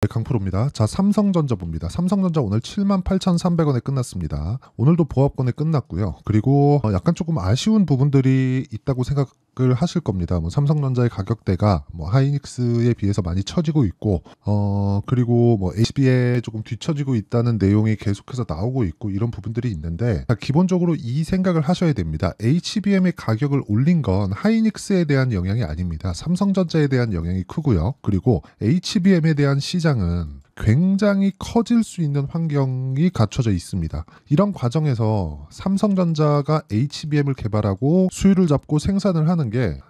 네, 강프로입니다. 자, 삼성전자 봅니다. 삼성전자 오늘 78,300원에 끝났습니다. 오늘도 보합권에 끝났고요. 그리고 약간 조금 아쉬운 부분들이 있다고 생각을 하실 겁니다. 뭐 삼성전자의 가격대가 뭐 하이닉스에 비해서 많이 처지고 있고, 그리고 뭐 HB에 조금 뒤처지고 있다는 내용이 계속해서 나오고 있고 이런 부분들이 있는데, 기본적으로 이 생각을 하셔야 됩니다. HBM의 가격을 올린 건 하이닉스에 대한 영향이 아닙니다. 삼성전자에 대한 영향이 크고요. 그리고 HBM에 대한 시장은 굉장히 커질 수 있는 환경이 갖춰져 있습니다. 이런 과정에서 삼성전자가 HBM을 개발하고 수율을 잡고 생산을 하는 게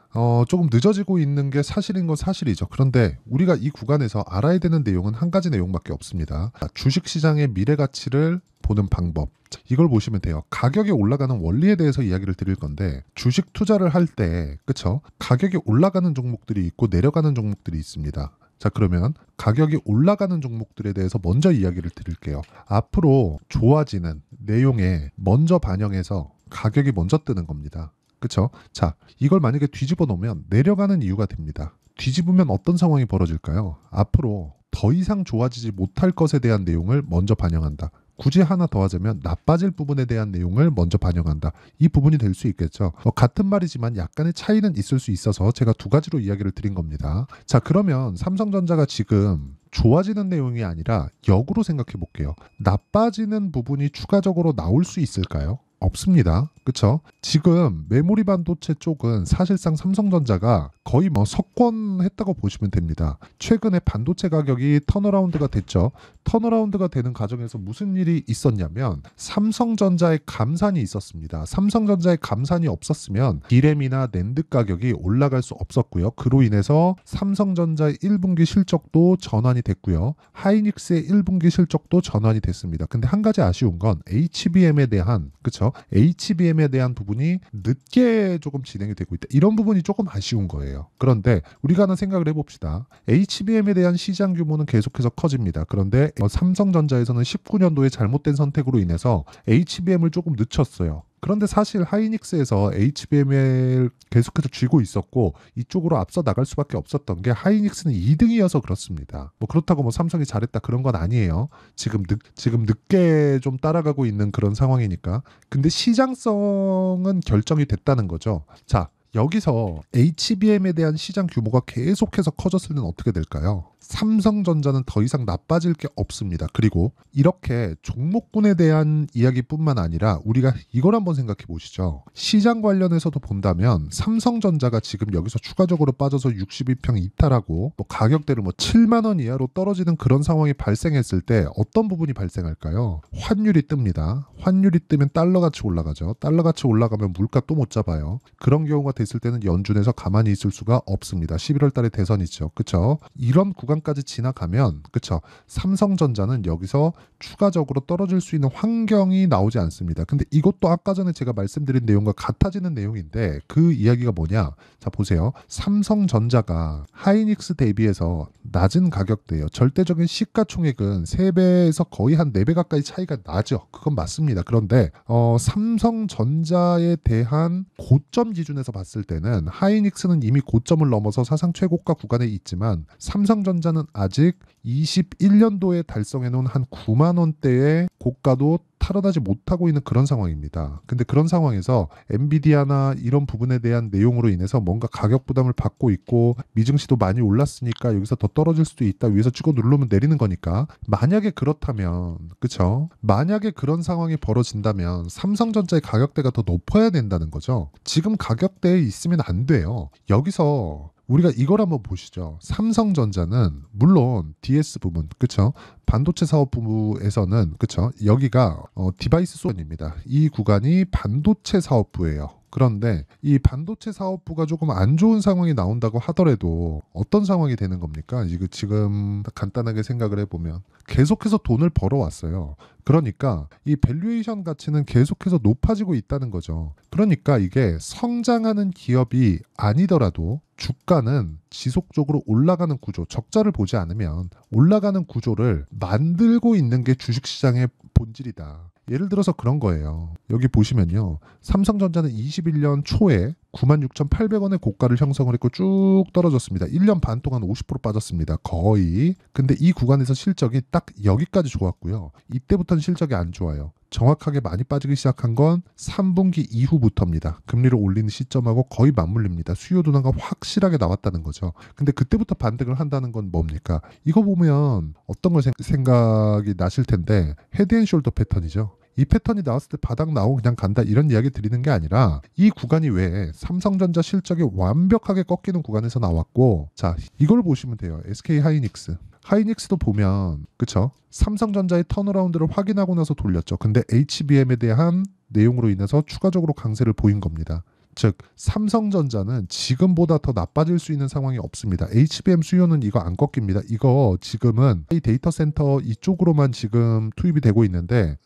조금 늦어지고 있는 게 사실인 건 사실이죠. 그런데 우리가 이 구간에서 알아야 되는 내용은 한 가지 내용밖에 없습니다. 주식시장의 미래 가치를 보는 방법. 이걸 보시면 돼요. 가격이 올라가는 원리에 대해서 이야기를 드릴 건데, 주식 투자를 할 때, 그쵸? 가격이 올라가는 종목들이 있고 내려가는 종목들이 있습니다. 자, 그러면 가격이 올라가는 종목들에 대해서 먼저 이야기를 드릴게요. 앞으로 좋아지는 내용에 먼저 반영해서 가격이 먼저 뜨는 겁니다. 그쵸? 자, 이걸 만약에 뒤집어 놓으면 내려가는 이유가 됩니다. 뒤집으면 어떤 상황이 벌어질까요? 앞으로 더 이상 좋아지지 못할 것에 대한 내용을 먼저 반영한다. 굳이 하나 더 하자면 나빠질 부분에 대한 내용을 먼저 반영한다. 이 부분이 될 수 있겠죠. 같은 말이지만 약간의 차이는 있을 수 있어서 제가 두 가지로 이야기를 드린 겁니다. 자, 그러면 삼성전자가 지금 좋아지는 내용이 아니라 역으로 생각해 볼게요. 나빠지는 부분이 추가적으로 나올 수 있을까요? 없습니다. 그쵸? 지금 메모리 반도체 쪽은 사실상 삼성전자가 거의 뭐 석권했다고 보시면 됩니다. 최근에 반도체 가격이 턴어라운드가 됐죠. 턴어라운드가 되는 과정에서 무슨 일이 있었냐면 삼성전자의 감산이 있었습니다. 삼성전자의 감산이 없었으면 D램이나 낸드 가격이 올라갈 수 없었고요. 그로 인해서 삼성전자의 1분기 실적도 전환이 됐고요. 하이닉스의 1분기 실적도 전환이 됐습니다. 근데 한 가지 아쉬운 건 HBM에 대한, 그쵸? HBM에 대한 부분이 늦게 조금 진행이 되고 있다. 이런 부분이 조금 아쉬운 거예요. 그런데 우리가 하나 생각을 해봅시다. HBM에 대한 시장 규모는 계속해서 커집니다. 그런데 삼성전자에서는 19년도에 잘못된 선택으로 인해서 HBM을 조금 늦췄어요. 그런데 사실 하이닉스에서 HBM을 계속해서 쥐고 있었고 이쪽으로 앞서 나갈 수밖에 없었던 게 하이닉스는 2등이어서 그렇습니다. 뭐 그렇다고 뭐 삼성이 잘했다 그런 건 아니에요. 지금 늦게 좀 따라가고 있는 그런 상황이니까. 근데 시장성은 결정이 됐다는 거죠. 자, 여기서 HBM에 대한 시장 규모가 계속해서 커졌을 때는 어떻게 될까요? 삼성전자는 더 이상 나빠질 게 없습니다. 그리고 이렇게 종목군에 대한 이야기뿐만 아니라 우리가 이걸 한번 생각해 보시죠. 시장 관련해서도 본다면 삼성전자가 지금 여기서 추가적으로 빠져서 62평 이탈하고 뭐 가격대를 뭐 7만 원 이하로 떨어지는 그런 상황이 발생했을 때 어떤 부분이 발생할까요? 환율이 뜹니다. 환율이 뜨면 달러가치 올라가죠. 달러가치 올라가면 물가 또 못 잡아요. 그런 경우가 됐을 때는 연준에서 가만히 있을 수가 없습니다. 11월 달에 대선 있죠. 그렇죠? 이런 구간까지 지나가면, 그쵸, 삼성전자는 여기서 추가적으로 떨어질 수 있는 환경이 나오지 않습니다. 근데 이것도 아까 전에 제가 말씀드린 내용과 같아지는 내용인데 그 이야기가 뭐냐? 자, 보세요. 삼성전자가 하이닉스 대비해서 낮은 가격대예요. 절대적인 시가총액은 3배에서 거의 한 4배 가까이 차이가 나죠. 그건 맞습니다. 그런데 삼성전자에 대한 고점 기준에서 봤을 때는 하이닉스는 이미 고점을 넘어서 사상 최고가 구간에 있지만 삼성전자는 아직 21년도에 달성해 놓은 한 9만 원대의 고가도 탈환하지 못하고 있는 그런 상황입니다. 근데 그런 상황에서 엔비디아나 이런 부분에 대한 내용으로 인해서 뭔가 가격 부담을 받고 있고 미증시도 많이 올랐으니까 여기서 더 떨어질 수도 있다. 위에서 찍어 누르면 내리는 거니까. 만약에 그렇다면, 그쵸? 만약에 그런 상황이 벌어진다면 삼성전자의 가격대가 더 높아야 된다는 거죠. 지금 가격대에 있으면 안 돼요. 여기서 우리가 이걸 한번 보시죠. 삼성전자는 물론 DS 부분, 그쵸? 반도체 사업부에서는, 그쵸? 여기가 디바이스 소입니다. 이 구간이 반도체 사업부예요. 그런데 이 반도체 사업부가 조금 안 좋은 상황이 나온다고 하더라도 어떤 상황이 되는 겁니까? 이거 지금 간단하게 생각을 해보면 계속해서 돈을 벌어왔어요. 그러니까 이 밸류에이션 가치는 계속해서 높아지고 있다는 거죠. 그러니까 이게 성장하는 기업이 아니더라도 주가는 지속적으로 올라가는 구조, 적자를 보지 않으면 올라가는 구조를 만들고 있는 게 주식시장의 본질이다. 예를 들어서 그런 거예요. 여기 보시면요. 삼성전자는 21년 초에 96,800원의 고가를 형성을 했고 쭉 떨어졌습니다. 1년 반 동안 50% 빠졌습니다. 거의. 근데 이 구간에서 실적이 딱 여기까지 좋았고요. 이때부터는 실적이 안 좋아요. 정확하게 많이 빠지기 시작한 건 3분기 이후부터입니다. 금리를 올리는 시점하고 거의 맞물립니다. 수요 둔화가 확실하게 나왔다는 거죠. 근데 그때부터 반등을 한다는 건 뭡니까? 이거 보면 어떤 걸 생각이 나실 텐데 헤드앤숄더 패턴이죠. 이 패턴이 나왔을 때 바닥 나오고 그냥 간다 이런 이야기 드리는 게 아니라 이 구간이 왜 삼성전자 실적이 완벽하게 꺾이는 구간에서 나왔고, 자 이걸 보시면 돼요. SK 하이닉스도 보면 그쵸? 삼성전자의 턴어라운드를 확인하고 나서 돌렸죠. 근데 HBM에 대한 내용으로 인해서 추가적으로 강세를 보인 겁니다. 즉 삼성전자는 지금보다 더 나빠질 수 있는 상황이 없습니다. HBM 수요는 이거 안 꺾입니다. 이거 지금은 이 데이터 센터 이쪽으로만 지금 투입이 되고 있는데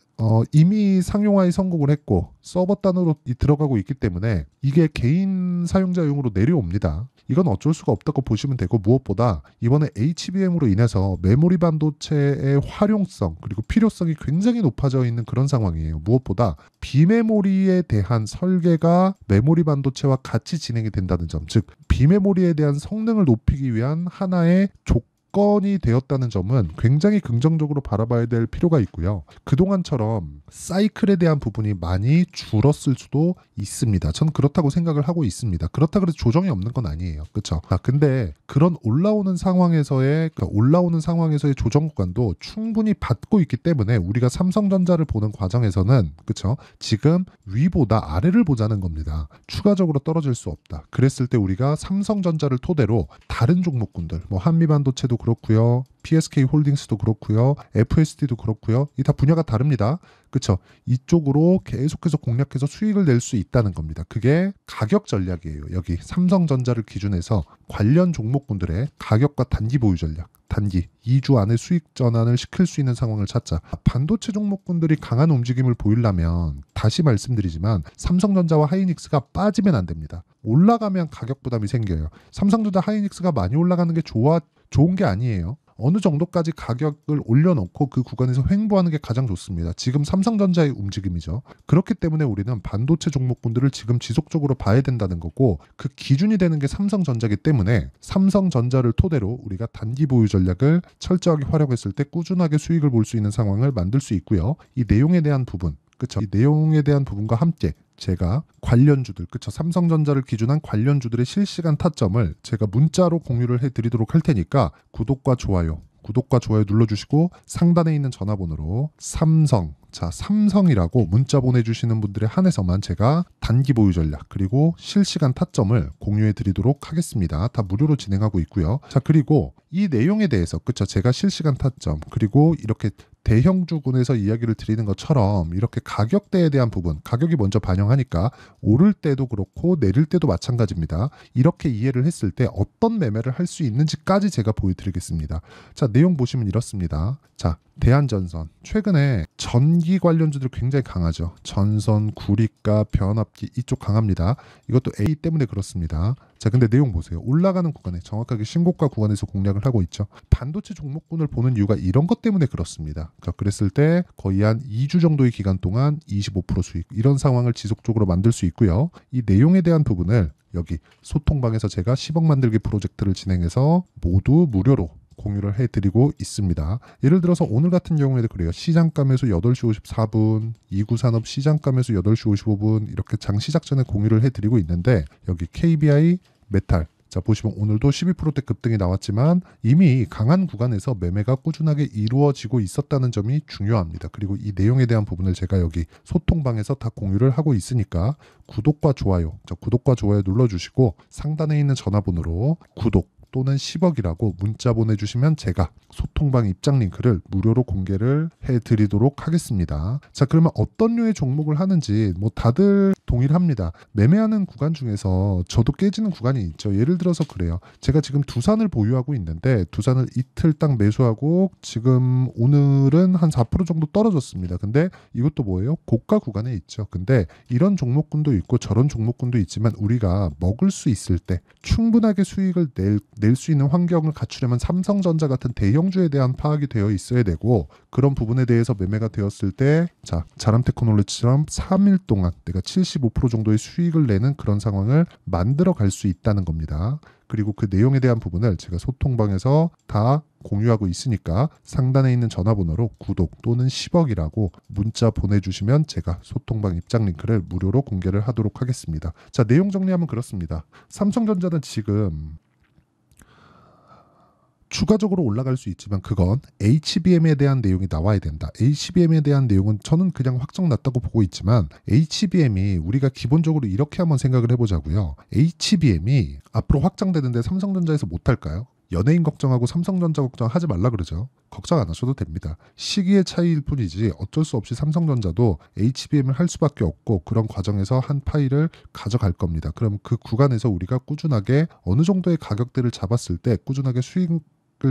이미 상용화에 성공을 했고 서버 단으로 들어가고 있기 때문에 이게 개인 사용자용으로 내려옵니다. 이건 어쩔 수가 없다고 보시면 되고, 무엇보다 이번에 HBM으로 인해서 메모리 반도체의 활용성 그리고 필요성이 굉장히 높아져 있는 그런 상황이에요. 무엇보다 비메모리에 대한 설계가 메모리 반도체와 같이 진행이 된다는 점, 즉 비메모리에 대한 성능을 높이기 위한 하나의 조건이 되었다는 점은 굉장히 긍정적으로 바라봐야 될 필요가 있고요. 그동안처럼 사이클에 대한 부분이 많이 줄었을 수도 있습니다. 전 그렇다고 생각을 하고 있습니다. 그렇다고 해서 조정이 없는 건 아니에요. 그렇죠? 근데 그런 올라오는 상황에서의 조정 구간도 충분히 받고 있기 때문에 우리가 삼성전자를 보는 과정에서는 그렇죠? 지금 위보다 아래를 보자는 겁니다. 추가적으로 떨어질 수 없다. 그랬을 때 우리가 삼성전자를 토대로 다른 종목군들, 뭐 한미반도체도 그렇고요. PSK 홀딩스도 그렇고요. FSD도 그렇고요. 이 다 분야가 다릅니다. 그렇죠? 이쪽으로 계속해서 공략해서 수익을 낼 수 있다는 겁니다. 그게 가격 전략이에요. 여기 삼성전자를 기준해서 관련 종목군들의 가격과 단기 보유 전략. 단기 2주 안에 수익 전환을 시킬 수 있는 상황을 찾자. 반도체 종목군들이 강한 움직임을 보이려면 다시 말씀드리지만 삼성전자와 하이닉스가 빠지면 안 됩니다. 올라가면 가격 부담이 생겨요. 삼성전자 하이닉스가 많이 올라가는 게 좋은 게 아니에요. 어느 정도까지 가격을 올려놓고 그 구간에서 횡보하는 게 가장 좋습니다. 지금 삼성전자의 움직임이죠. 그렇기 때문에 우리는 반도체 종목군들을 지금 지속적으로 봐야 된다는 거고, 그 기준이 되는 게 삼성전자이기 때문에 삼성전자를 토대로 우리가 단기 보유 전략을 철저하게 활용했을 때 꾸준하게 수익을 볼 수 있는 상황을 만들 수 있고요. 이 내용에 대한 부분, 그렇죠? 이 내용에 대한 부분과 함께 제가 관련주들, 그쵸? 삼성전자를 기준한 관련주들의 실시간 타점을 제가 문자로 공유를 해드리도록 할 테니까 구독과 좋아요 눌러주시고 상단에 있는 전화번호로 삼성이라고 문자 보내주시는 분들에 한해서만 제가 단기 보유 전략 그리고 실시간 타점을 공유해 드리도록 하겠습니다. 다 무료로 진행하고 있고요. 자, 그리고 이 내용에 대해서 그쵸? 제가 실시간 타점 그리고 이렇게 대형주군에서 이야기를 드리는 것처럼 이렇게 가격대에 대한 부분, 가격이 먼저 반영하니까 오를 때도 그렇고 내릴 때도 마찬가지입니다. 이렇게 이해를 했을 때 어떤 매매를 할 수 있는지까지 제가 보여드리겠습니다. 자, 내용 보시면 이렇습니다. 자, 대한전선. 최근에 전기 관련주들 굉장히 강하죠. 전선, 구리가, 변압기 이쪽 강합니다. 이것도 A 때문에 그렇습니다. 자, 근데 내용 보세요. 올라가는 구간에 정확하게 신고가 구간에서 공략을 하고 있죠. 반도체 종목군을 보는 이유가 이런 것 때문에 그렇습니다. 그랬을 때 거의 한 2주 정도의 기간 동안 25% 수익 이런 상황을 지속적으로 만들 수 있고요. 이 내용에 대한 부분을 여기 소통방에서 제가 10억 만들기 프로젝트를 진행해서 모두 무료로 공유를 해드리고 있습니다. 예를 들어서 오늘 같은 경우에도 그래요. 시장가 매수 8시 54분, 2구산업 시장가 매수 8시 55분 이렇게 장 시작 전에 공유를 해드리고 있는데, 여기 KBI 메탈, 자 보시면 오늘도 12%대 급등이 나왔지만 이미 강한 구간에서 매매가 꾸준하게 이루어지고 있었다는 점이 중요합니다. 그리고 이 내용에 대한 부분을 제가 여기 소통방에서 다 공유를 하고 있으니까 구독과 좋아요 눌러주시고 상단에 있는 전화번호로 구독 또는 10억이라고 문자 보내주시면 제가 소통방 입장 링크를 무료로 공개를 해드리도록 하겠습니다. 자, 그러면 어떤 류의 종목을 하는지 뭐 다들 동일합니다. 매매하는 구간 중에서 저도 깨지는 구간이 있죠. 예를 들어서 그래요. 제가 지금 두산을 보유하고 있는데 두산을 이틀 딱 매수하고 지금 오늘은 한 4% 정도 떨어졌습니다. 근데 이것도 뭐예요? 고가 구간에 있죠. 근데 이런 종목군도 있고 저런 종목군도 있지만 우리가 먹을 수 있을 때 충분하게 수익을 낼 수 있는 환경을 갖추려면 삼성전자 같은 대형주에 대한 파악이 되어 있어야 되고, 그런 부분에 대해서 매매가 되었을 때 자람테크놀로지처럼 3일 동안 내가 75% 정도의 수익을 내는 그런 상황을 만들어 갈 수 있다는 겁니다. 그리고 그 내용에 대한 부분을 제가 소통방에서 다 공유하고 있으니까 상단에 있는 전화번호로 구독 또는 10억이라고 문자 보내주시면 제가 소통방 입장 링크를 무료로 공개를 하도록 하겠습니다. 자, 내용 정리하면 그렇습니다. 삼성전자는 지금 추가적으로 올라갈 수 있지만 그건 HBM에 대한 내용이 나와야 된다. HBM에 대한 내용은 저는 그냥 확정 났다고 보고 있지만, HBM이 우리가 기본적으로 이렇게 한번 생각을 해보자고요. HBM이 앞으로 확장되는데 삼성전자에서 못할까요? 연예인 걱정하고 삼성전자 걱정하지 말라 그러죠. 걱정 안 하셔도 됩니다. 시기의 차이일 뿐이지 어쩔 수 없이 삼성전자도 HBM을 할 수밖에 없고, 그런 과정에서 한 파일을 가져갈 겁니다. 그럼 그 구간에서 우리가 꾸준하게 어느 정도의 가격대를 잡았을 때 꾸준하게 수익을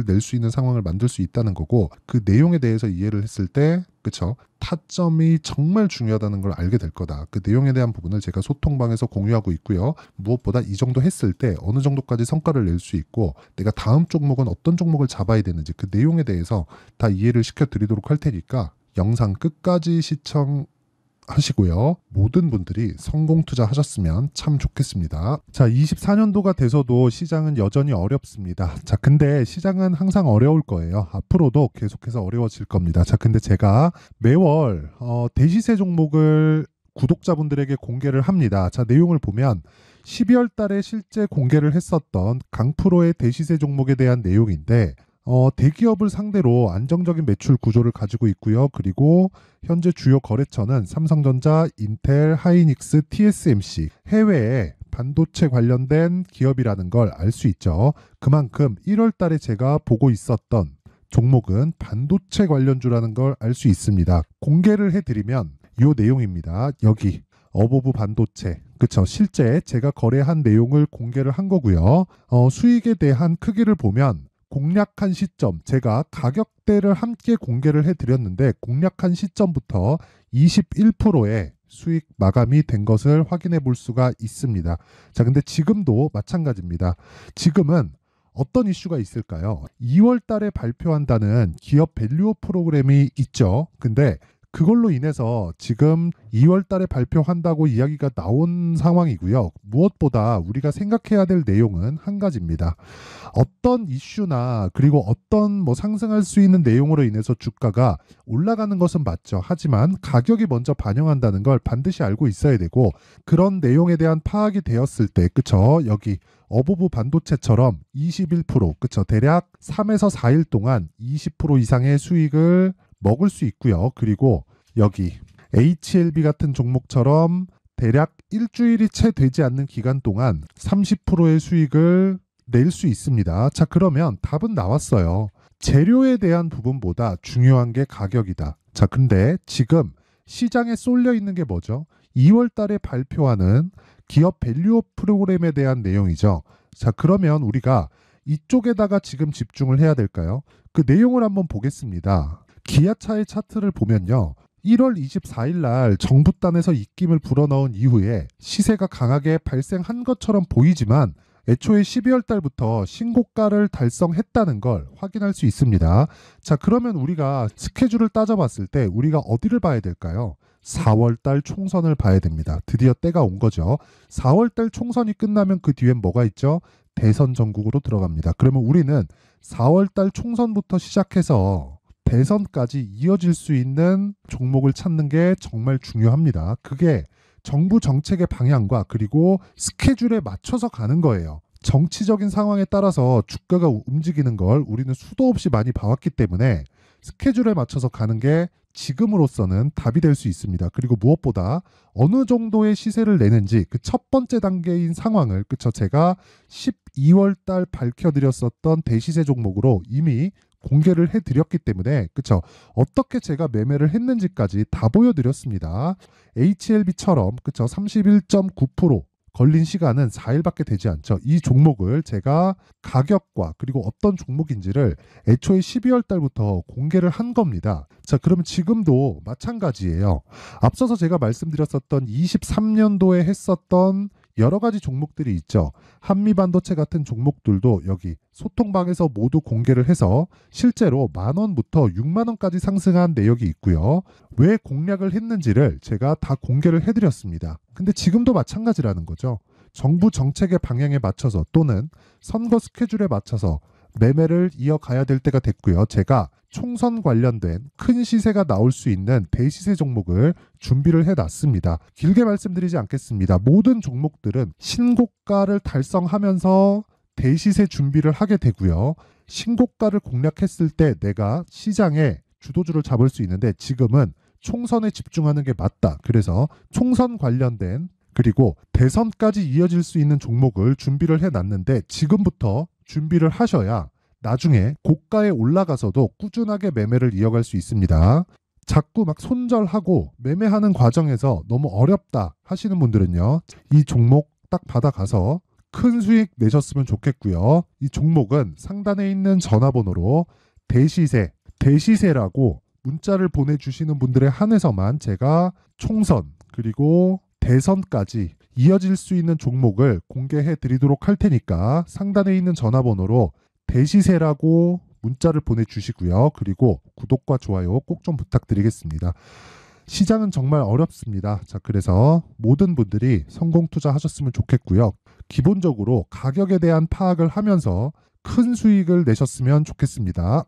낼 수 있는 상황을 만들 수 있다는 거고, 그 내용에 대해서 이해를 했을 때 그쵸? 타점이 정말 중요하다는 걸 알게 될 거다. 그 내용에 대한 부분을 제가 소통방에서 공유하고 있고요. 무엇보다 이 정도 했을 때 어느 정도까지 성과를 낼 수 있고, 내가 다음 종목은 어떤 종목을 잡아야 되는지 그 내용에 대해서 다 이해를 시켜드리도록 할 테니까 영상 끝까지 시청하시고요. 모든 분들이 성공 투자하셨으면 참 좋겠습니다. 자, 24년도가 돼서도 시장은 여전히 어렵습니다. 자, 근데 시장은 항상 어려울 거예요. 앞으로도 계속해서 어려워질 겁니다. 자, 근데 제가 매월 대시세 종목을 구독자분들에게 공개를 합니다. 자, 내용을 보면 12월 달에 실제 공개를 했었던 강프로의 대시세 종목에 대한 내용인데, 대기업을 상대로 안정적인 매출 구조를 가지고 있고요. 그리고 현재 주요 거래처는 삼성전자, 인텔, 하이닉스, TSMC, 해외에 반도체 관련된 기업이라는 걸 알 수 있죠. 그만큼 1월 달에 제가 보고 있었던 종목은 반도체 관련주라는 걸 알 수 있습니다. 공개를 해드리면 이 내용입니다. 여기 어보브 반도체, 그쵸? 실제 제가 거래한 내용을 공개를 한 거고요. 수익에 대한 크기를 보면 공략한 시점, 제가 가격대를 함께 공개를 해드렸는데 공략한 시점부터 21%의 수익 마감이 된 것을 확인해 볼 수가 있습니다. 자, 근데 지금도 마찬가지입니다. 지금은 어떤 이슈가 있을까요? 2월 달에 발표한다는 기업 밸류업 프로그램이 있죠. 근데 그걸로 인해서 지금 2월 달에 발표한다고 이야기가 나온 상황이고요. 무엇보다 우리가 생각해야 될 내용은 한 가지입니다. 어떤 이슈나 그리고 어떤 상승할 수 있는 내용으로 인해서 주가가 올라가는 것은 맞죠. 하지만 가격이 먼저 반영한다는 걸 반드시 알고 있어야 되고, 그런 내용에 대한 파악이 되었을 때, 그쵸? 여기 어보브 반도체처럼 21%, 그쵸? 대략 3에서 4일 동안 20% 이상의 수익을 먹을 수 있고요. 그리고 여기 HLB 같은 종목처럼 대략 일주일이 채 되지 않는 기간 동안 30%의 수익을 낼 수 있습니다. 자, 그러면 답은 나왔어요. 재료에 대한 부분보다 중요한 게 가격이다. 자, 근데 지금 시장에 쏠려 있는 게 뭐죠? 2월 달에 발표하는 기업 밸류업 프로그램에 대한 내용이죠. 자, 그러면 우리가 이쪽에다가 지금 집중을 해야 될까요? 그 내용을 한번 보겠습니다. 기아차의 차트를 보면요. 1월 24일 날 정부단에서 입김을 불어넣은 이후에 시세가 강하게 발생한 것처럼 보이지만 애초에 12월 달부터 신고가를 달성했다는 걸 확인할 수 있습니다. 자, 그러면 우리가 스케줄을 따져봤을 때 우리가 어디를 봐야 될까요? 4월 달 총선을 봐야 됩니다. 드디어 때가 온 거죠. 4월 달 총선이 끝나면 그 뒤엔 뭐가 있죠? 대선 전국으로 들어갑니다. 그러면 우리는 4월 달 총선부터 시작해서 대선까지 이어질 수 있는 종목을 찾는 게 정말 중요합니다. 그게 정부 정책의 방향과 그리고 스케줄에 맞춰서 가는 거예요. 정치적인 상황에 따라서 주가가 움직이는 걸 우리는 수도 없이 많이 봐왔기 때문에 스케줄에 맞춰서 가는 게 지금으로서는 답이 될 수 있습니다. 그리고 무엇보다 어느 정도의 시세를 내는지 그 첫 번째 단계인 상황을, 그쵸? 제가 12월 달 밝혀드렸었던 대시세 종목으로 이미 공개를 해드렸기 때문에, 그쵸? 어떻게 제가 매매를 했는지까지 다 보여드렸습니다. HLB처럼, 그쵸? 31.9% 걸린 시간은 4일밖에 되지 않죠. 이 종목을 제가 가격과 그리고 어떤 종목인지를 애초에 12월 달부터 공개를 한 겁니다. 자, 그러면 지금도 마찬가지예요. 앞서서 제가 말씀드렸었던 23년도에 했었던 여러 가지 종목들이 있죠. 한미반도체 같은 종목들도 여기 소통방에서 모두 공개를 해서 실제로 10,000원부터 60,000원까지 상승한 내역이 있고요. 왜 공략을 했는지를 제가 다 공개를 해드렸습니다. 근데 지금도 마찬가지라는 거죠. 정부 정책의 방향에 맞춰서 또는 선거 스케줄에 맞춰서 매매를 이어가야 될 때가 됐고요. 제가 총선 관련된 큰 시세가 나올 수 있는 대시세 종목을 준비를 해놨습니다. 길게 말씀드리지 않겠습니다. 모든 종목들은 신고가를 달성하면서 대시세 준비를 하게 되고요. 신고가를 공략했을 때 내가 시장에 주도주를 잡을 수 있는데 지금은 총선에 집중하는 게 맞다. 그래서 총선 관련된 그리고 대선까지 이어질 수 있는 종목을 준비를 해놨는데 지금부터 준비를 하셔야 나중에 고가에 올라가서도 꾸준하게 매매를 이어갈 수 있습니다. 자꾸 막 손절하고 매매하는 과정에서 너무 어렵다 하시는 분들은요. 이 종목 딱 받아가서 큰 수익 내셨으면 좋겠고요. 이 종목은 상단에 있는 전화번호로 대시세라고 문자를 보내주시는 분들에 한해서만 제가 총선 그리고 대선까지 이어질 수 있는 종목을 공개해 드리도록 할 테니까 상단에 있는 전화번호로 대시세라고 문자를 보내주시고요. 그리고 구독과 좋아요 꼭 좀 부탁드리겠습니다. 시장은 정말 어렵습니다. 자, 그래서 모든 분들이 성공 투자하셨으면 좋겠고요. 기본적으로 가격에 대한 파악을 하면서 큰 수익을 내셨으면 좋겠습니다.